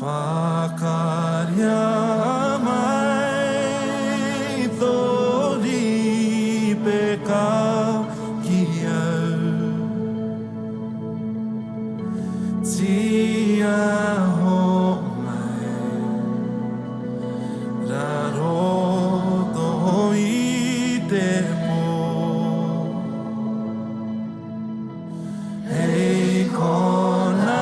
Whakaria mai thori peka ki au tia ho mai raro to I te po hei kona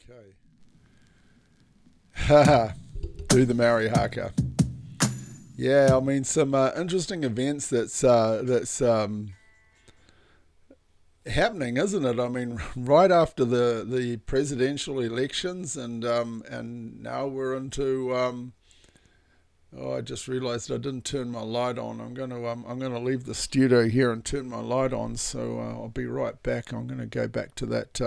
Okay. Haha. Do the Maori Haka. Yeah, I mean some interesting events that's happening, isn't it? I mean, right after the presidential elections, and now we're into I just realised I didn't turn my light on. I'm gonna leave the studio here and turn my light on. So I'll be right back. I'm gonna go back to that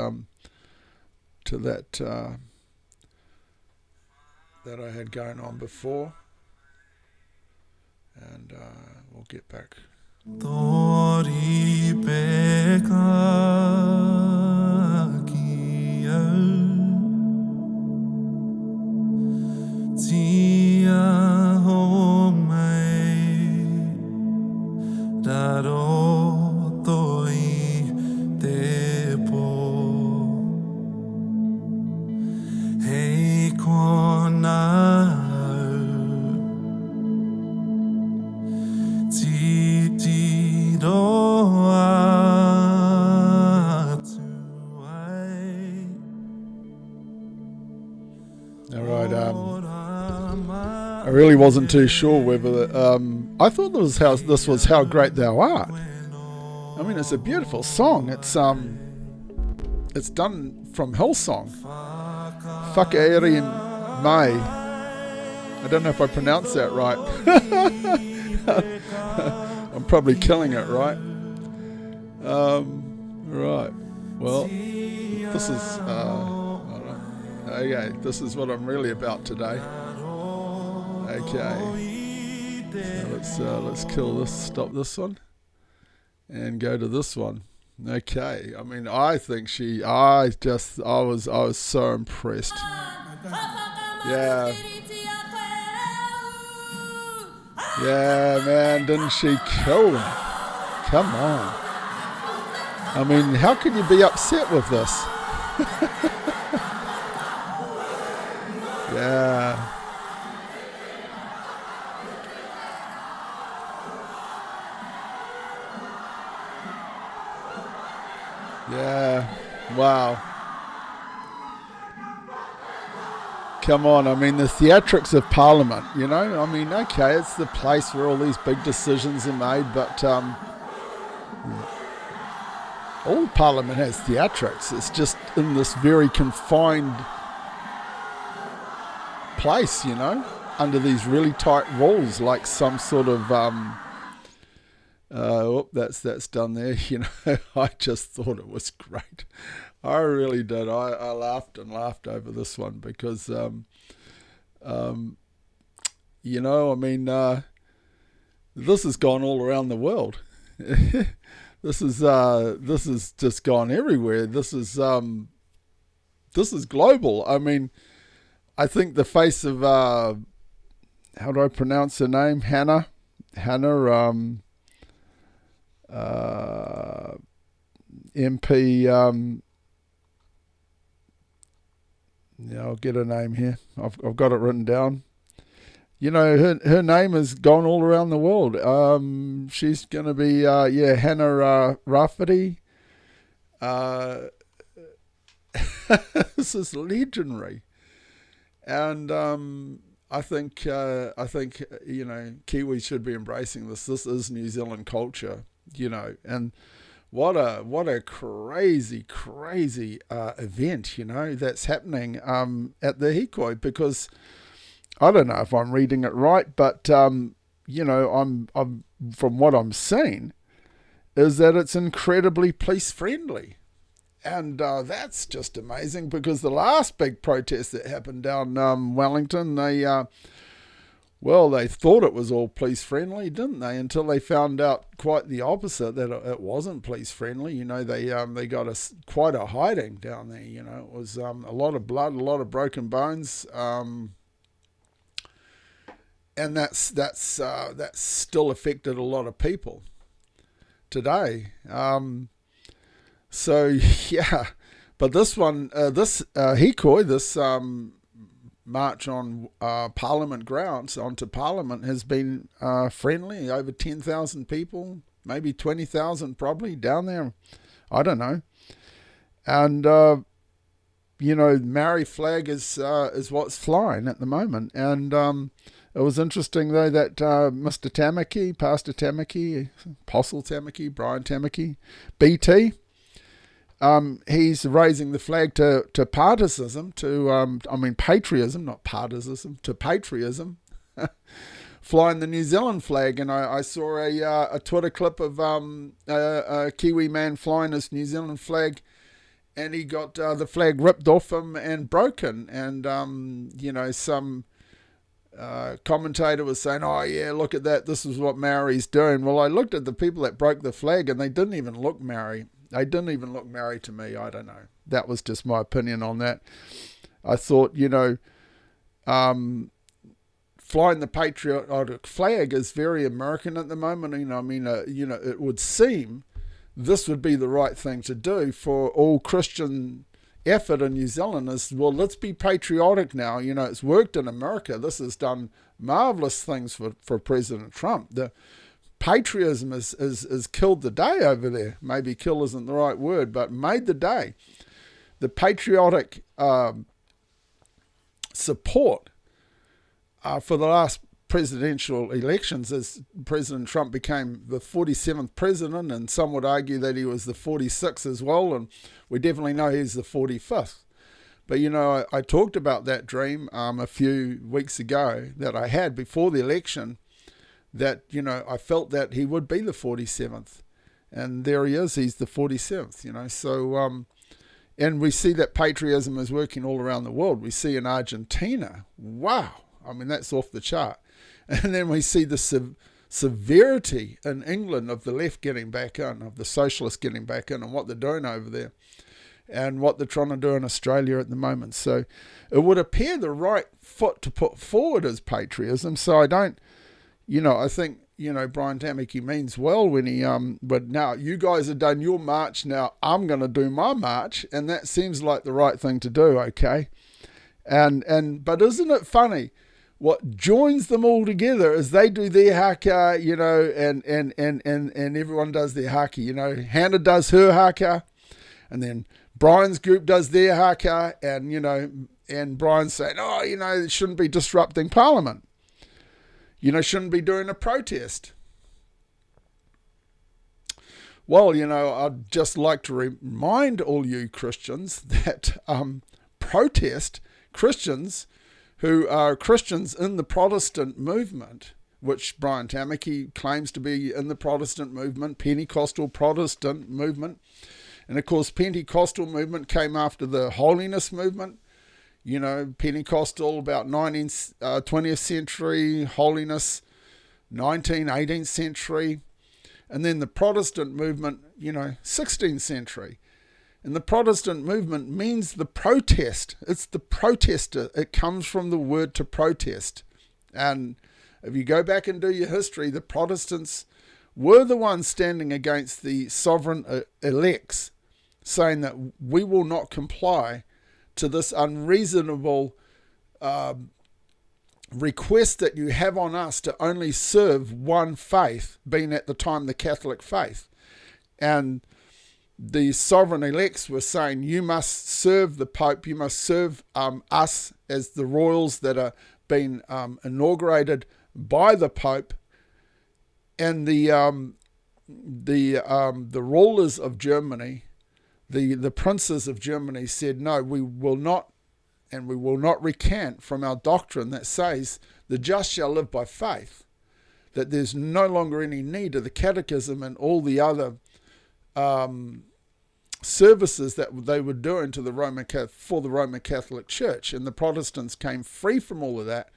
that I had going on before, and we'll get back. Tori peka ki au tia ho mai raro to I te po hei kona All right. I really wasn't too sure whether. I thought this was how great thou art. I mean, it's a beautiful song. It's done from Hillsong. Whakaeri mai. I don't know if I pronounced that right. I'm probably killing it, right? Right. Well, this is okay. This is what I'm really about today. Okay. So let's kill this. Stop this one, and go to this one. Okay. I mean, I think I was so impressed. Yeah. Yeah, man, didn't she kill them? Come on. I mean, how can you be upset with this? Yeah. Yeah. Wow. Come on, I mean, the theatrics of Parliament, you know? I mean, okay, it's the place where all these big decisions are made, but all Parliament has theatrics. It's just in this very confined place, you know, under these really tight rules, like some sort of, that's done there, you know? I just thought it was great. I really did. I laughed and laughed over this one because, you know, I mean, this has gone all around the world. This is just gone everywhere. This is global. I mean, I think the face of, how do I pronounce her name? Hannah, MP, yeah, I'll get her name here. I've got it written down. You know, her name has gone all around the world. She's going to be, Hannah-Rawhiti. Uh, this is legendary. And I think Kiwis should be embracing this. This is New Zealand culture, and what a crazy event, that's happening at the Hikoi, because I don't know if I'm reading it right, but I'm from what I'm seeing is that it's incredibly police friendly. And that's just amazing, because the last big protest that happened down Wellington, they thought it was all police friendly, didn't they? Until they found out quite the opposite, that it wasn't police friendly. They got quite a hiding down there. It was a lot of blood, a lot of broken bones, and that's still affected a lot of people today. So yeah, but this one, this Hikoi, this march on Parliament grounds onto Parliament has been friendly. Over 10,000 people, maybe 20,000 probably down there. I don't know. And Maori flag is what's flying at the moment. And it was interesting though that Mr. Tamaki, Pastor Tamaki, Apostle Tamaki, Brian Tamaki, BT. He's raising the flag to patriotism, patriotism, not partisanship, to patriotism, flying the New Zealand flag. And I saw a Twitter clip of a Kiwi man flying his New Zealand flag, and he got the flag ripped off him and broken. And, some commentator was saying, oh yeah, look at that, this is what Maori's doing. Well, I looked at the people that broke the flag, and they didn't even look Maori. They didn't even look Maori to me. I don't know. That was just my opinion on that. I thought, flying the patriotic flag is very American at the moment. It would seem this would be the right thing to do for all Christian effort in New Zealand is, well, let's be patriotic now. It's worked in America. This has done marvelous things for President Trump. The patriotism is killed the day over there. Maybe kill isn't the right word, but made the day. The patriotic support for the last presidential elections, as President Trump became the 47th president, and some would argue that he was the 46th as well, and we definitely know he's the 45th. But, I talked about that dream a few weeks ago that I had before the election, that, I felt that he would be the 47th. And there he is, he's the 47th, So, and we see that patriotism is working all around the world. We see in Argentina, wow, that's off the chart. And then we see the severity in England of the left getting back in, of the socialists getting back in, and what they're doing over there, and what they're trying to do in Australia at the moment. So it would appear the right foot to put forward is patriotism. So I think, Brian Tamaki means well when he, but now you guys have done your march, now I'm going to do my march, and that seems like the right thing to do, okay? But isn't it funny? What joins them all together is they do their haka, and everyone does their haka, Hannah does her haka, and then Brian's group does their haka, and Brian's saying, it shouldn't be disrupting Parliament. Shouldn't be doing a protest. Well, I'd just like to remind all you Christians that protest Christians who are Christians in the Protestant movement, which Brian Tamaki claims to be in the Protestant movement, Pentecostal Protestant movement. And of course, Pentecostal movement came after the holiness movement. Pentecostal about 20th century, holiness 18th century, and then the Protestant movement, 16th century. And the Protestant movement means the protest. It's the protester. It comes from the word to protest. And if you go back and do your history, the Protestants were the ones standing against the sovereign elects, saying that we will not comply to this unreasonable request that you have on us to only serve one faith, being at the time the Catholic faith. And the sovereign elects were saying, you must serve the Pope, you must serve us as the royals that are being inaugurated by the Pope, and the rulers of Germany, the princes of Germany said, no, we will not, and we will not recant from our doctrine that says the just shall live by faith, that there's no longer any need of the catechism and all the other services that they were doing to for the Roman Catholic Church. And the Protestants came free from all of that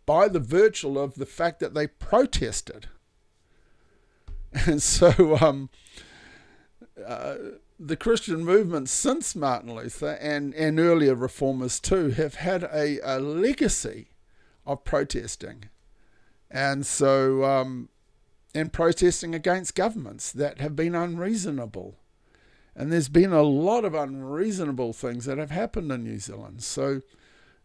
by the virtue of the fact that they protested. And so the Christian movement since Martin Luther and earlier reformers too have had a legacy of protesting. And so and protesting against governments that have been unreasonable. And there's been a lot of unreasonable things that have happened in New Zealand. So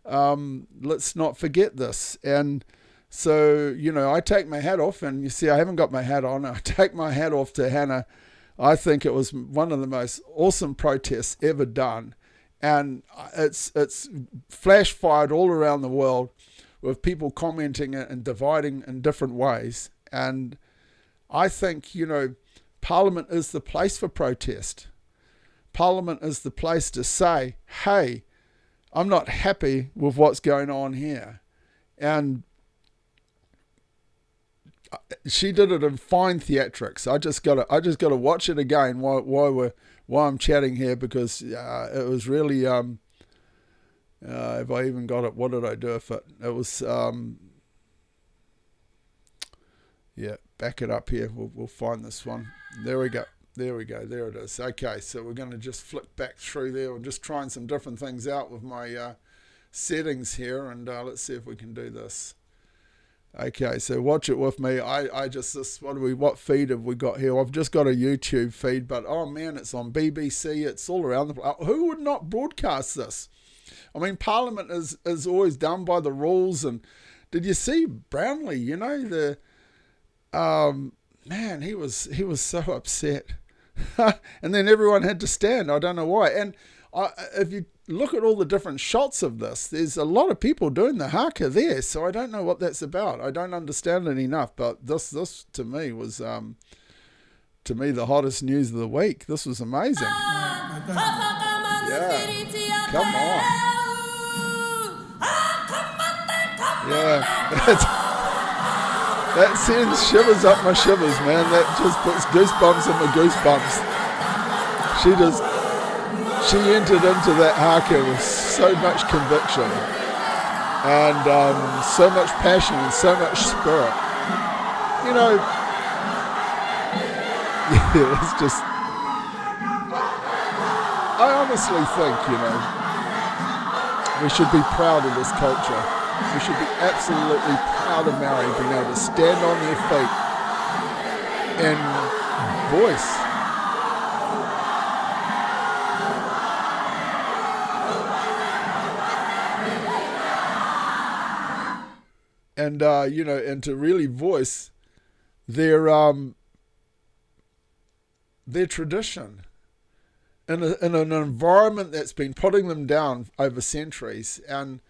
let's not forget this. And so, I take my hat off, and you see I haven't got my hat on. I take my hat off to Hannah. I think it was one of the most awesome protests ever done. And it's flash fired all around the world with people commenting and dividing in different ways. And I think, Parliament is the place for protest. Parliament is the place to say, hey, I'm not happy with what's going on here. And she did it in fine theatrics. I just got to watch it again while I'm chatting here, because it was really if I even got it, what did I do with it? It was back it up here. We'll find this one. There we go. There it is. Okay, so we're going to just flick back through there. We're just trying some different things out with my settings here, and let's see if we can do this. Okay, so watch it with me. What feed have we got here? I've just got a YouTube feed, but oh man, it's on BBC. It's all around the place. Who would not broadcast this? I mean, Parliament is always done by the rules. And did you see Brownlee? Man, he was so upset, and then everyone had to stand. I don't know why. And if you look at all the different shots of this, there's a lot of people doing the haka there, so I don't know what that's about. I don't understand it enough, but this to me was the hottest news of the week. This was amazing. Yeah, come on. Yeah, that sends shivers up my shivers, man. That just puts goosebumps in my goosebumps. She entered into that haka with so much conviction and so much passion and so much spirit. It's just, I honestly think, we should be proud of this culture. We should be absolutely proud of Maori being able to stand on their feet and voice. And and to really voice their tradition in an environment that's been putting them down over centuries. And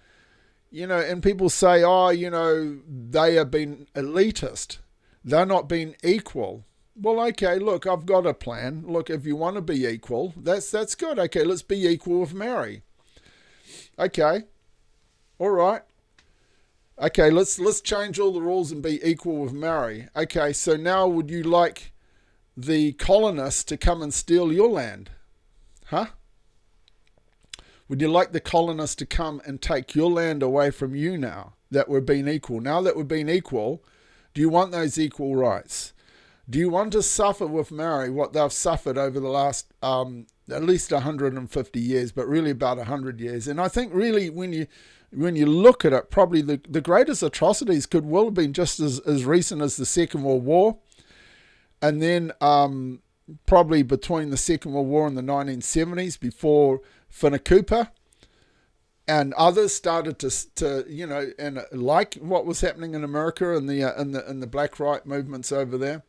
and people say, they have been elitist, they're not being equal. Well, okay, look, I've got a plan. Look, if you want to be equal, that's good. Okay, let's be equal with Maori. Okay, all right. Okay, let's change all the rules and be equal with Maori. Okay, so now would you like the colonists to come and steal your land? Huh? Would you like the colonists to come and take your land away from you now that we're being equal? Now that we're being equal, do you want those equal rights? Do you want to suffer with Maori what they've suffered over the last at least 150 years, but really about 100 years? And I think really when you look at it, probably the greatest atrocities could well have been just as recent as the Second World War. And then probably between the Second World War and the 1970s, before Whanakūpa and others started to and like what was happening in America and the black right movements over there.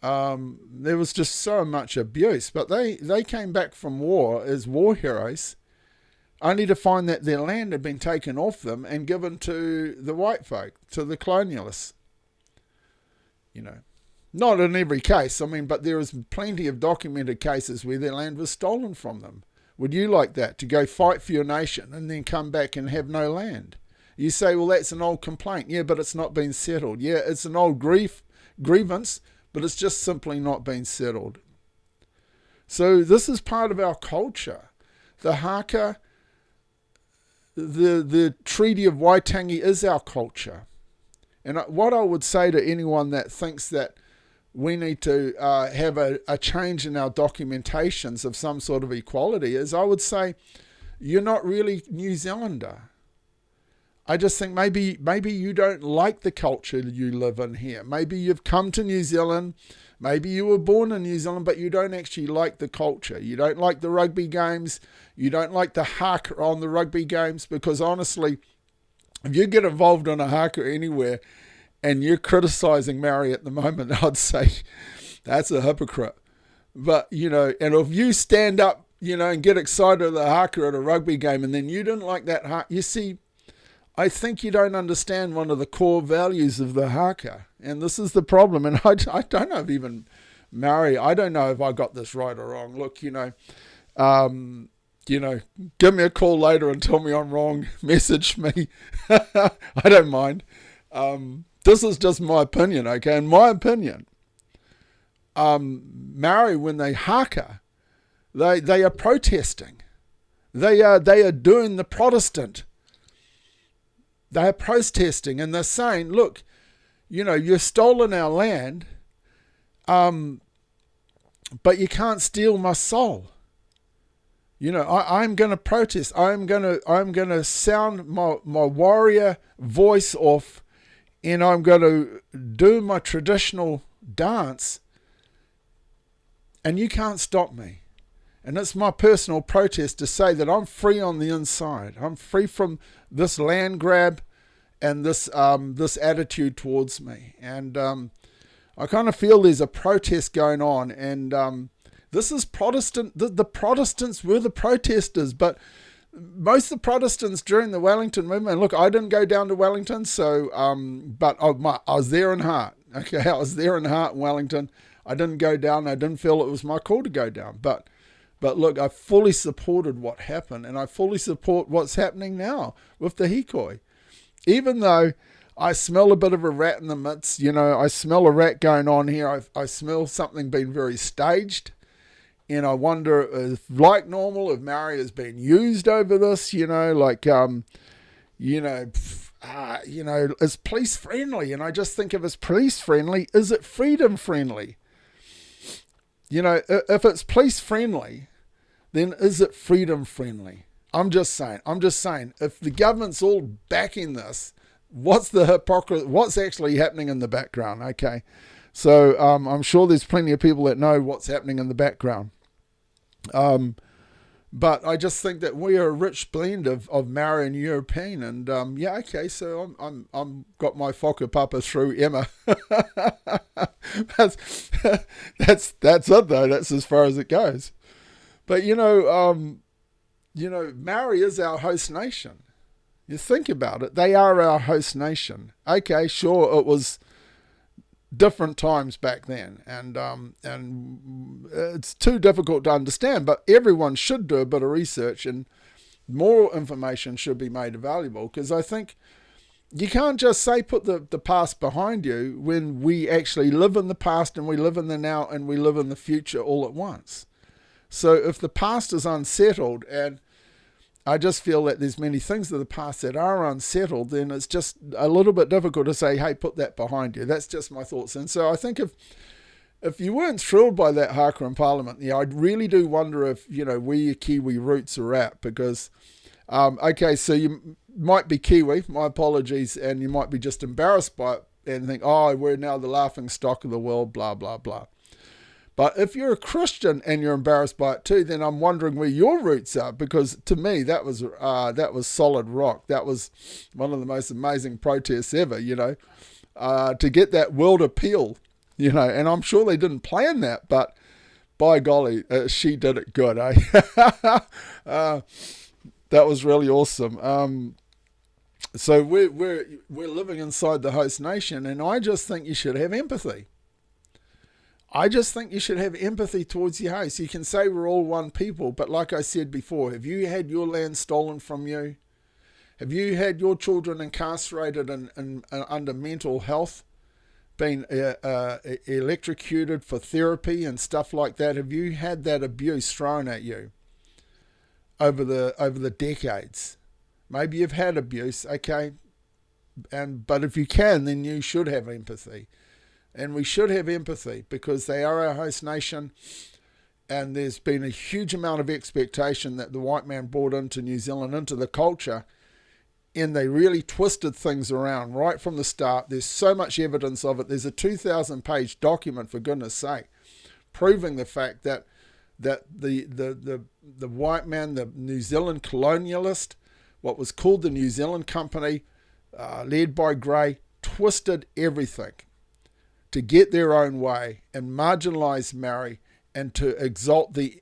There was just so much abuse. But they came back from war as war heroes, only to find that their land had been taken off them and given to the white folk, to the colonialists. Not in every case, but there is plenty of documented cases where their land was stolen from them. Would you like that, to go fight for your nation and then come back and have no land? You say, well, that's an old complaint. Yeah, but it's not been settled. Yeah, it's an old grievance, but it's just simply not been settled. So this is part of our culture. The Haka, the Treaty of Waitangi is our culture. And what I would say to anyone that thinks that we need to have a change in our documentations of some sort of equality is, I would say, you're not really New Zealander. I just think maybe you don't like the culture you live in here. Maybe you've come to New Zealand, maybe you were born in New Zealand, but you don't actually like the culture. You don't like the rugby games. You don't like the haka on the rugby games, because honestly, if you get involved in a haka anywhere and you're criticising Maori at the moment, I'd say that's a hypocrite. But, and if you stand up, and get excited at the haka at a rugby game and then you didn't like that haka, you see, I think you don't understand one of the core values of the haka. And this is the problem. And I don't know if even Maori, I don't know if I got this right or wrong. Look, give me a call later and tell me I'm wrong. Message me. I don't mind. This is just my opinion, okay? In my opinion, Maori, when they haka, they are protesting. They are doing the Protestant. They are protesting, and they're saying, look, you've stolen our land, but you can't steal my soul. I'm going to protest. I'm going to sound my warrior voice off, and I'm going to do my traditional dance, and you can't stop me. And it's my personal protest to say that I'm free on the inside. I'm free from this land grab and this attitude towards me. And I kind of feel there's a protest going on. And this is Protestant. The Protestants were the protesters, but most of the Protestants during the Wellington movement, look, I didn't go down to Wellington, so but I was there in heart. Okay, I was there in heart in Wellington. I didn't go down. I didn't feel it was my call to go down. But look, I fully supported what happened, and I fully support what's happening now with the Hikoi. Even though I smell a bit of a rat in the midst, I smell a rat going on here. I smell something being very staged, and I wonder if, like normal, if Maori has been used over this, it's police friendly, and I just think if it's police friendly, is it freedom friendly? If it's police friendly, then is it freedom friendly? I'm just saying, if the government's all backing this, what's the hypocrisy? What's actually happening in the background? Okay. So I'm sure there's plenty of people that know what's happening in the background. But I just think that we are a rich blend of Maori and European, and okay. So I'm got my whakapapa through Emma. that's it though. That's as far as it goes. But Maori is our host nation. You think about it; they are our host nation. Okay, sure, it was different times back then, and it's too difficult to understand, but everyone should do a bit of research, and more information should be made available, because I think you can't just say put the past behind you when we actually live in the past and we live in the now and we live in the future all at once. So if the past is unsettled, and I just feel that there's many things of the past that are unsettled, then it's just a little bit difficult to say, hey, put that behind you. That's just my thoughts. And so I think if you weren't thrilled by that haka in Parliament, I really do wonder if, where your Kiwi roots are at, because, okay, so you might be Kiwi, my apologies, and you might be just embarrassed by it and think, oh, we're now the laughing stock of the world, blah, blah, blah. But if you're a Christian and you're embarrassed by it too, then I'm wondering where your roots are, because to me that was solid rock. That was one of the most amazing protests ever. To get that world appeal and I'm sure they didn't plan that, but by golly, she did it good, eh? That was really awesome. So we're living inside the host nation, and I just think you should have empathy. I just think you should have empathy towards your host. You can say we're all one people, but like I said before, have you had your land stolen from you? Have you had your children incarcerated and under mental health, been electrocuted for therapy and stuff like that? Have you had that abuse thrown at you over the decades? Maybe you've had abuse, okay, but if you can, then you should have empathy. And we should have empathy because they are our host nation, and there's been a huge amount of expectation that the white man brought into New Zealand, into the culture, and they really twisted things around right from the start. There's so much evidence of it. There's a 2,000-page document, for goodness sake, proving the fact that the white man, the New Zealand colonialist, what was called the New Zealand Company, led by Grey, twisted everything to get their own way and marginalise Maori and to exalt the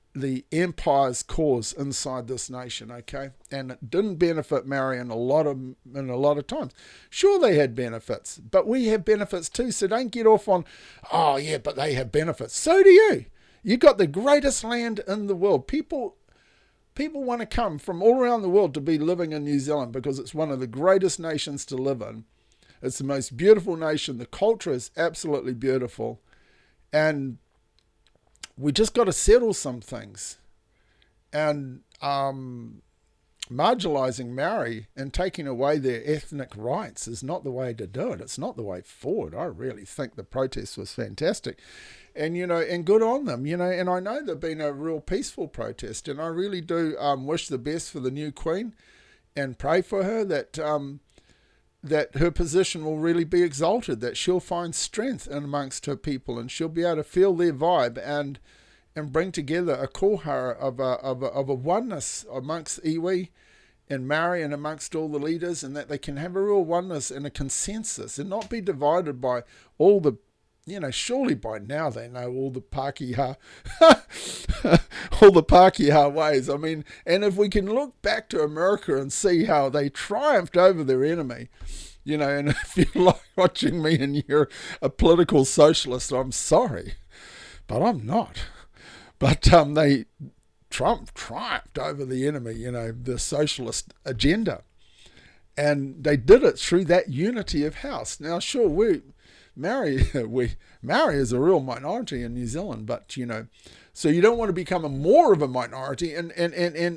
empire's cause inside this nation, okay? And it didn't benefit Maori in a lot of times. Sure, they had benefits, but we have benefits too. So don't get off on, oh yeah, but they have benefits. So do you. You got the greatest land in the world. People want to come from all around the world to be living in New Zealand because it's one of the greatest nations to live in. It's the most beautiful nation. The culture is absolutely beautiful. And we just got to settle some things. And marginalising Maori and taking away their ethnic rights is not the way to do it. It's not the way forward. I really think the protest was fantastic. And, and good on them, and I know they've been a real peaceful protest. And I really do wish the best for the new Queen and pray for her that her position will really be exalted, that she'll find strength in amongst her people and she'll be able to feel their vibe and bring together a kohara of a oneness amongst iwi and Maori and amongst all the leaders, and that they can have a real oneness and a consensus and not be divided by all the, surely by now they know all the Pākehā, all the Pākehā ways. I mean, and if we can look back to America and see how they triumphed over their enemy, and if you like watching me and you're a political socialist, I'm sorry, but I'm not. But Trump triumphed over the enemy, the socialist agenda. And they did it through that unity of house. Now, sure, Maori is a real minority in New Zealand, but, so you don't want to become more of a minority and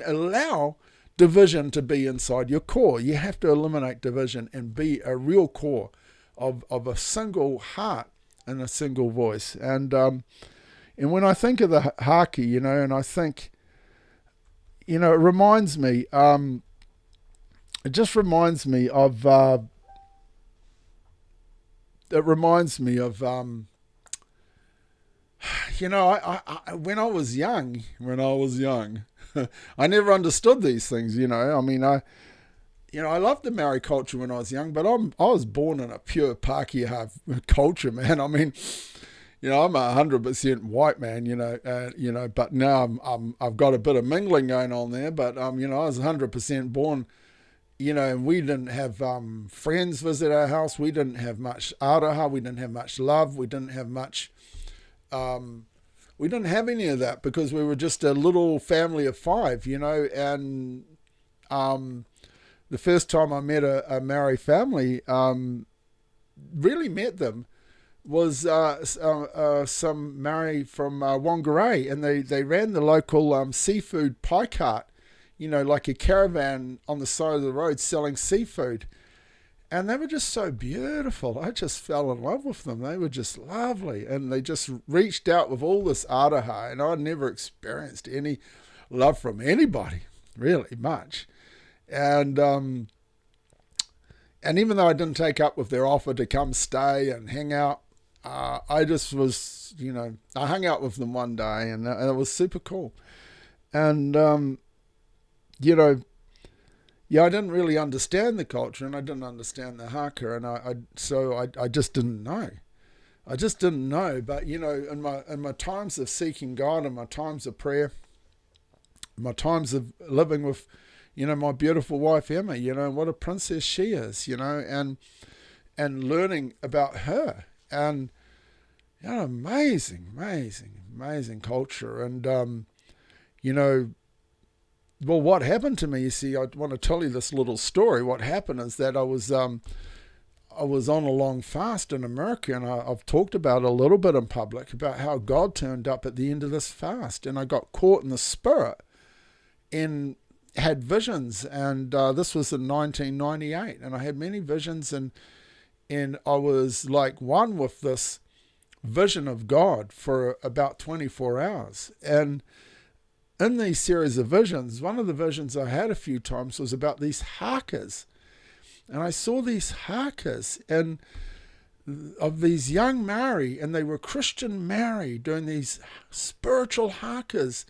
allow division to be inside your core. You have to eliminate division and be a real core of a single heart and a single voice. And when I think of the haki, and I think, it reminds me, it just reminds me of, when I was young, I never understood these things, I mean, I loved the Maori culture when I was young, but I was born in a pure Pākehā culture, man. I mean, I'm 100% white man, but now I've got a bit of mingling going on there, but, I was 100% born, and we didn't have friends visit our house. We didn't have much araha. We didn't have much love. We didn't have much, we didn't have any of that because we were just a little family of five, and the first time I met a Maori family, really met them, was some Maori from Whangarei, and they ran the local seafood pie cart, like a caravan on the side of the road selling seafood. And they were just so beautiful. I just fell in love with them. They were just lovely. And they just reached out with all this araha. And I'd never experienced any love from anybody, really much. And even though I didn't take up with their offer to come stay and hang out, I just was, I hung out with them one day, and it was super cool. And, I didn't really understand the culture, and I didn't understand the haka, and so I just didn't know. I just didn't know. But, in my times of seeking God and my times of prayer, my times of living with, my beautiful wife, Emma, what a princess she is, and learning about her. And, amazing, amazing, amazing culture. And, well, what happened to me, you see, I want to tell you this little story. What happened is that I was on a long fast in America, and I've talked about it a little bit in public about how God turned up at the end of this fast, and I got caught in the spirit and had visions, and this was in 1998, and I had many visions, and I was like one with this vision of God for about 24 hours, and in these series of visions, one of the visions I had a few times was about these hakas. And I saw these hakas and of these young Maori, and they were Christian Maori doing these spiritual hakas,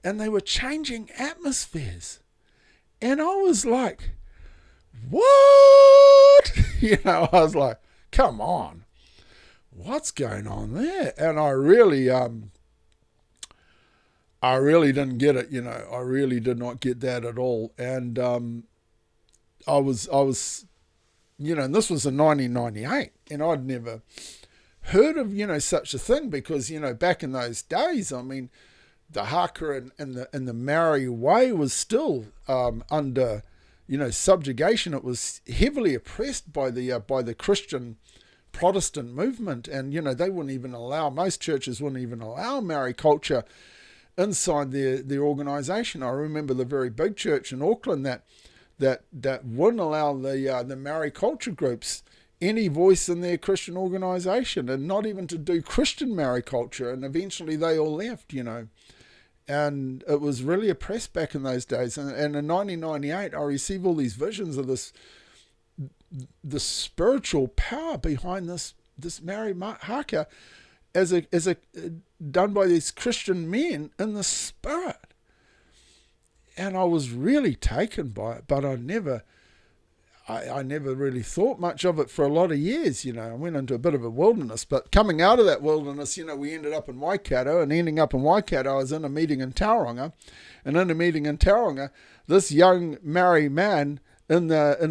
and they were changing atmospheres. And I was like, what? I was like, come on, what's going on there? And I really didn't get it, I really did not get that at all. And I was, and this was in 1998, and I'd never heard of, such a thing because, back in those days, I mean, the Haka and the Maori way was still under, subjugation. It was heavily oppressed by the Christian Protestant movement, and, they wouldn't even allow, most churches wouldn't even allow Maori culture inside their organisation. I remember the very big church in Auckland that wouldn't allow the Maori culture groups any voice in their Christian organisation, and not even to do Christian Maori culture. And eventually they all left, and it was really oppressed back in those days. And in 1998, I received all these visions of the spiritual power behind this Maori Haka, as a done by these Christian men in the spirit. And I was really taken by it, but I never really thought much of it for a lot of years. I went into a bit of a wilderness, but coming out of that wilderness, we ended up in Waikato, and ending up in Waikato, I was in a meeting in Tauranga, and in a meeting in Tauranga, this young Maori man in a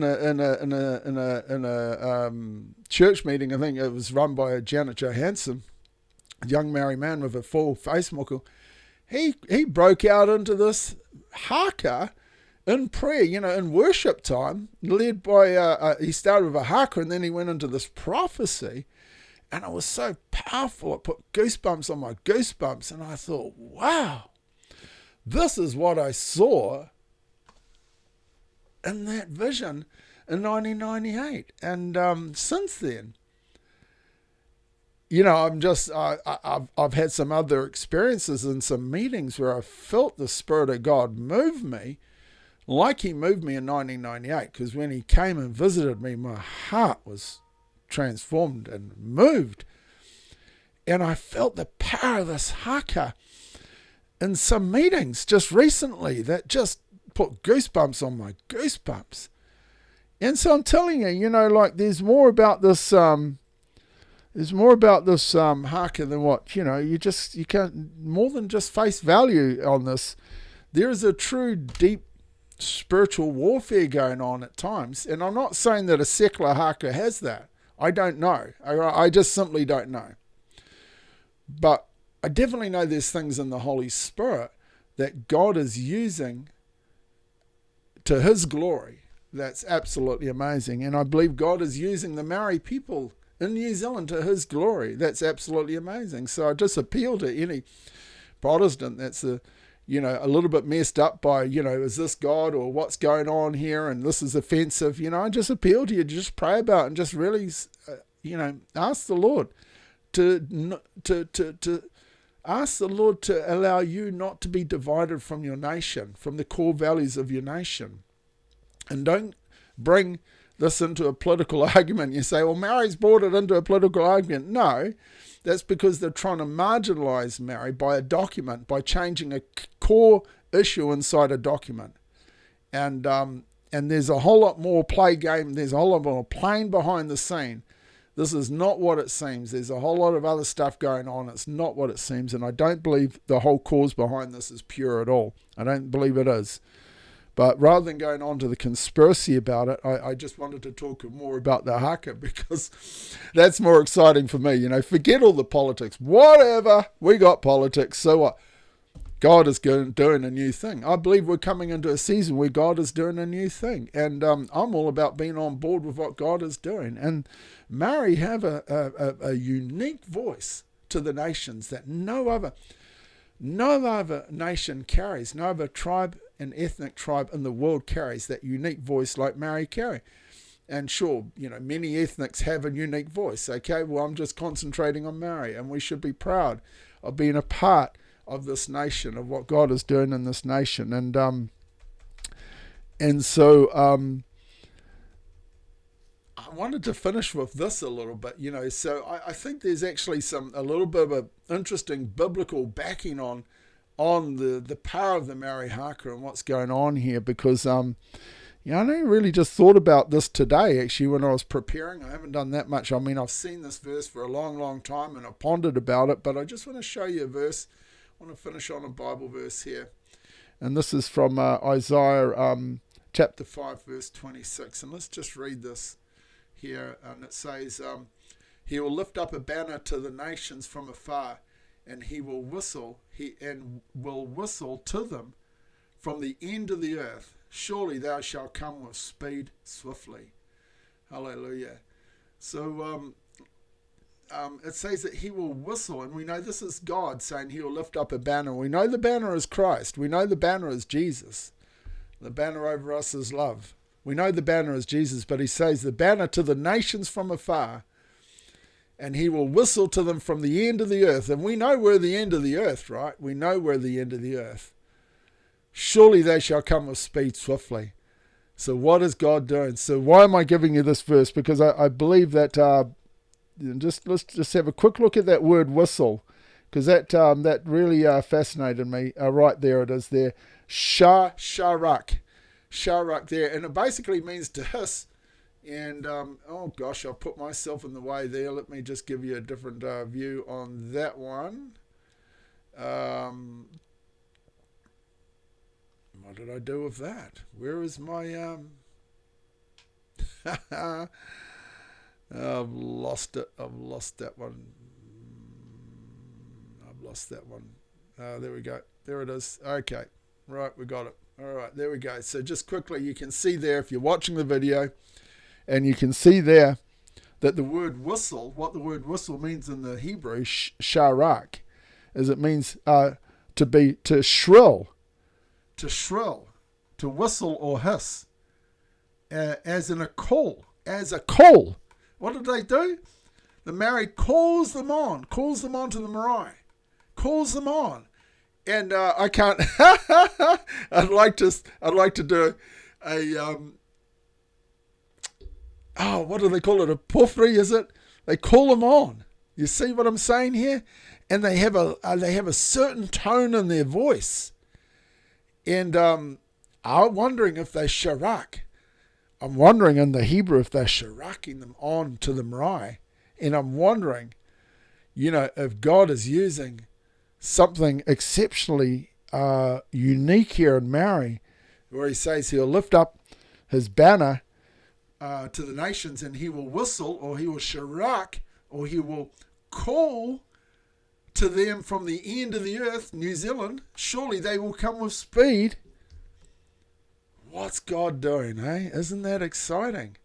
church meeting, I think it was run by Janet Johansson, a young Maori man with a full face muckle, he broke out into this haka in prayer, in worship time, led by, he started with a haka, and then he went into this prophecy, and it was so powerful, it put goosebumps on my goosebumps, and I thought, wow, this is what I saw in that vision in 1998, and since then, I've had some other experiences in some meetings where I felt the Spirit of God move me, like He moved me in 1998, because when He came and visited me, my heart was transformed and moved. And I felt the power of this haka in some meetings just recently that just put goosebumps on my goosebumps. And so I'm telling you, there's more about this haka than what, you can't, more than just face value on this. There is a true deep spiritual warfare going on at times. And I'm not saying that a secular haka has that. I don't know. I just simply don't know. But I definitely know there's things in the Holy Spirit that God is using to His glory. That's absolutely amazing. And I believe God is using the Maori people in New Zealand to His glory. That's absolutely amazing. So I just appeal to any Protestant that's a little bit messed up by, is this God or what's going on here and this is offensive. I just appeal to you to just pray about it and just really, ask the Lord to ask the Lord to allow you not to be divided from your nation, from the core values of your nation. And don't bring this into a political argument. You say, well, Maori's brought it into a political argument. No, that's because they're trying to marginalise Maori by a document, by changing a core issue inside a document. And there's a whole lot more play game, there's a whole lot more playing behind the scene This is not what it seems. There's a whole lot of other stuff going on. It's not what it seems. And I don't believe the whole cause behind this is pure at all. I don't believe it is. But rather than going on to the conspiracy about it, I just wanted to talk more about the haka, because that's more exciting for me. Forget all the politics. Whatever, we got politics, so what? God is doing a new thing. I believe we're coming into a season where God is doing a new thing. And I'm all about being on board with what God is doing. And Maori have a unique voice to the nations that no other nation carries, no other tribe and ethnic tribe in the world carries that unique voice like Maori carry. And sure, many ethnics have a unique voice. Okay, well, I'm just concentrating on Maori, and we should be proud of being a part of this nation, of what God is doing in this nation. And so I wanted to finish with this a little bit, so I think there's actually a little bit of an interesting biblical backing on the power of the Maori Haka and what's going on here, because I only really just thought about this today, actually, when I was preparing. I haven't done that much. I mean, I've seen this verse for a long, long time, and I've pondered about it, but I just want to show you a verse. I want to finish on a Bible verse here. And this is from Isaiah chapter 5, verse 26. And let's just read this here. And it says, he will lift up a banner to the nations from afar, and he will whistle, to them from the end of the earth. Surely thou shalt come with speed swiftly. Hallelujah. So it says that he will whistle, and we know this is God saying he will lift up a banner. We know the banner is Christ. We know the banner is Jesus. The banner over us is love. We know the banner is Jesus, but he says the banner to the nations from afar, and he will whistle to them from the end of the earth. And we know we're the end of the earth, right? We know we're the end of the earth. Surely they shall come with speed swiftly. So what is God doing? So why am I giving you this verse? Because I believe that, let's just have a quick look at that word whistle, because that really fascinated me. Right there it is there. Sharak there. And it basically means to hiss. And, oh gosh, I've put myself in the way there. Let me just give you a different view on that one. What did I do with that? Where is my... I've lost it. I've lost that one. There we go. There it is. Okay. Right, we got it. All right, there we go. So just quickly, you can see there, if you're watching the video, and you can see there that the word whistle, what the word whistle means in the Hebrew, sharak, is it means to shrill, to whistle or hiss, as in a call, What did they do? The Maori calls them on to the marae, calls them on. And I can't, I'd like to do a, what do they call it? A pofri, is it? They call them on. You see what I'm saying here? And they have a certain tone in their voice. And I'm wondering if they sharak. I'm wondering in the Hebrew if they're sharaking them on to the marae. And I'm wondering, if God is using something exceptionally unique here in Maori, where he says he'll lift up his banner to the nations, and he will whistle, or he will sharak, or he will call to them from the end of the earth, New Zealand. Surely they will come with speed. What's God doing, eh? Isn't that exciting?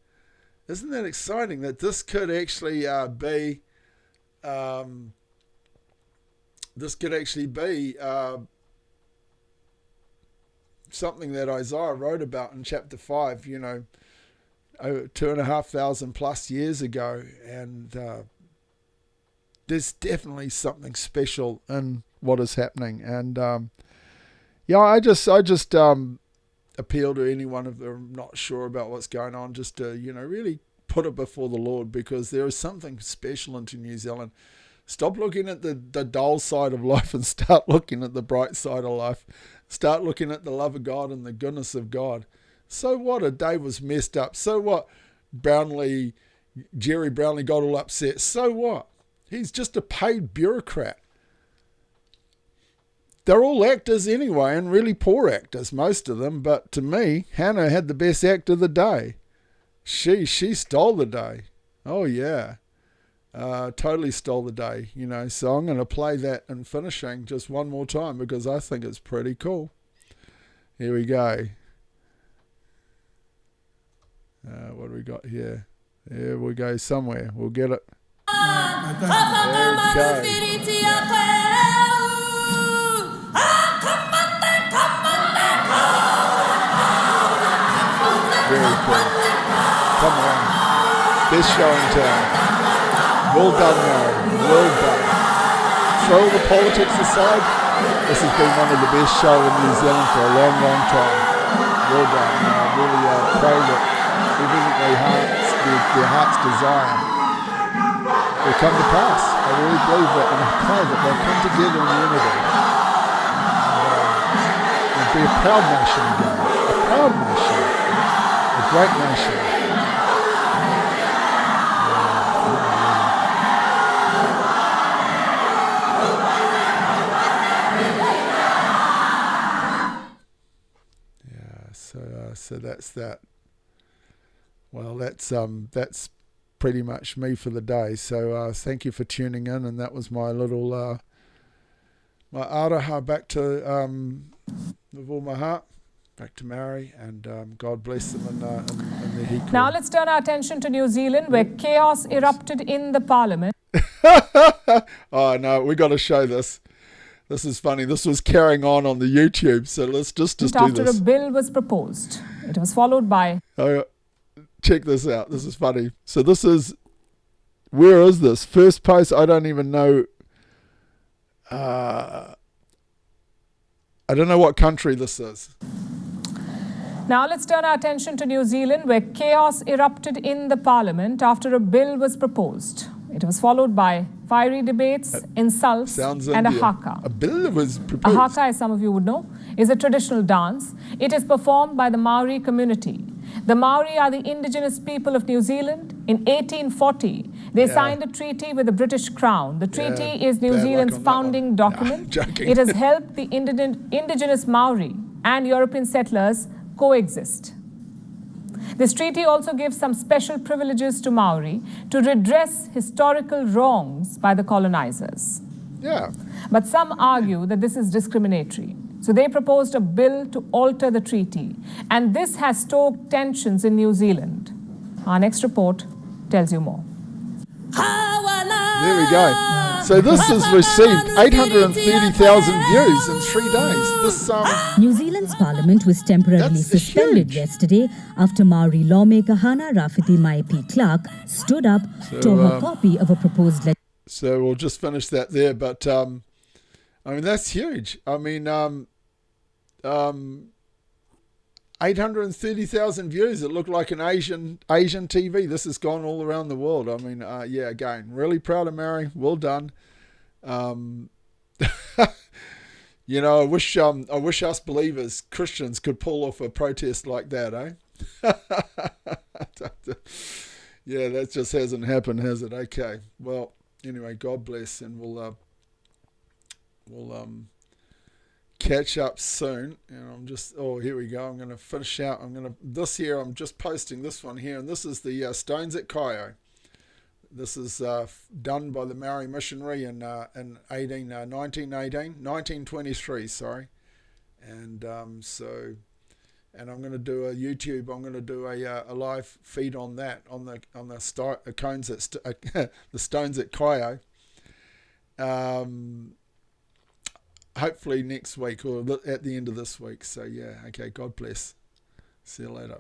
Isn't that exciting that this could actually be something that Isaiah wrote about in chapter 5, over 2,500 plus years ago. And there's definitely something special in what is happening. And I just appeal to anyone if they're not sure about what's going on, just to, really put it before the Lord, because there is something special into New Zealand. Stop looking at the dull side of life and start looking at the bright side of life. Start looking at the love of God and the goodness of God. So what? A day was messed up. So what? Brownlee Jerry Brownlee got all upset. So what? He's just a paid bureaucrat. They're all actors anyway, and really poor actors, most of them. But to me, Hannah had the best act of the day. She stole the day. Oh, yeah. Totally stole the day, you know. So I'm going to play that in finishing just one more time because I think it's pretty cool. Here we go. What do we got here? Here we go somewhere. We'll get it. There we go. Very cool. Come on. Best show in town. Well done, Mary. Well done. Throw all the politics aside. This has been one of the best shows in New Zealand for a long, long time. Well done. I really pray that everything their hearts desire will come to pass. I really believe that, and I pray that they'll come together in unity and be a proud nation again. A proud nation. A great nation. So that's that. Well, that's pretty much me for the day. So thank you for tuning in, and that was my little my araha back to with all my heart, back to Maori, and God bless them in the Hikoi. Now let's turn our attention to New Zealand, where chaos erupted in the parliament. Oh no, we got to show this. This is funny. This was carrying on the YouTube, so let's just do this. After a bill was proposed, it was followed by... Oh, check this out. This is funny. So this is... Where is this? First post, I don't even know... I don't know what country this is. Now let's turn our attention to New Zealand, where chaos erupted in the parliament after a bill was proposed. It was followed by fiery debates, insults, and a haka. A bill was proposed. A haka, as some of you would know, is a traditional dance. It is performed by the Maori community. The Maori are the indigenous people of New Zealand. In 1840, they signed a treaty with the British Crown. The treaty is New Zealand's founding document. It has helped the indigenous Maori and European settlers coexist. This treaty also gives some special privileges to Maori to redress historical wrongs by the colonizers. Yeah. But some argue that this is discriminatory. So they proposed a bill to alter the treaty. And this has stoked tensions in New Zealand. Our next report tells you more. There we go. So this has received 830,000 views in 3 days. This New Zealand's parliament was temporarily suspended yesterday after Maori lawmaker Haha-Rawhiti Mai Clark stood up to her copy of a proposed legislation. So we'll just finish that there. But I mean, that's huge. I mean, 830,000 views. It looked like an Asian TV. This has gone all around the world. I mean, yeah, again, really proud of Mary. Well done. You know, I wish us believers, Christians, could pull off a protest like that, eh? Yeah, that just hasn't happened, has it? Okay. Well, anyway, God bless, and we'll catch up soon. And I'm just, here we go. I'm going to finish out. I'm just posting this one here, and this is the stones at Hikoi. This is done by the Maori missionary in 1923, sorry. And and I'm going to do a YouTube. I'm going to do a live feed on that on the cones at the stones at Hikoi. Hopefully next week or at the end of this week. So yeah, okay. God bless. See you later.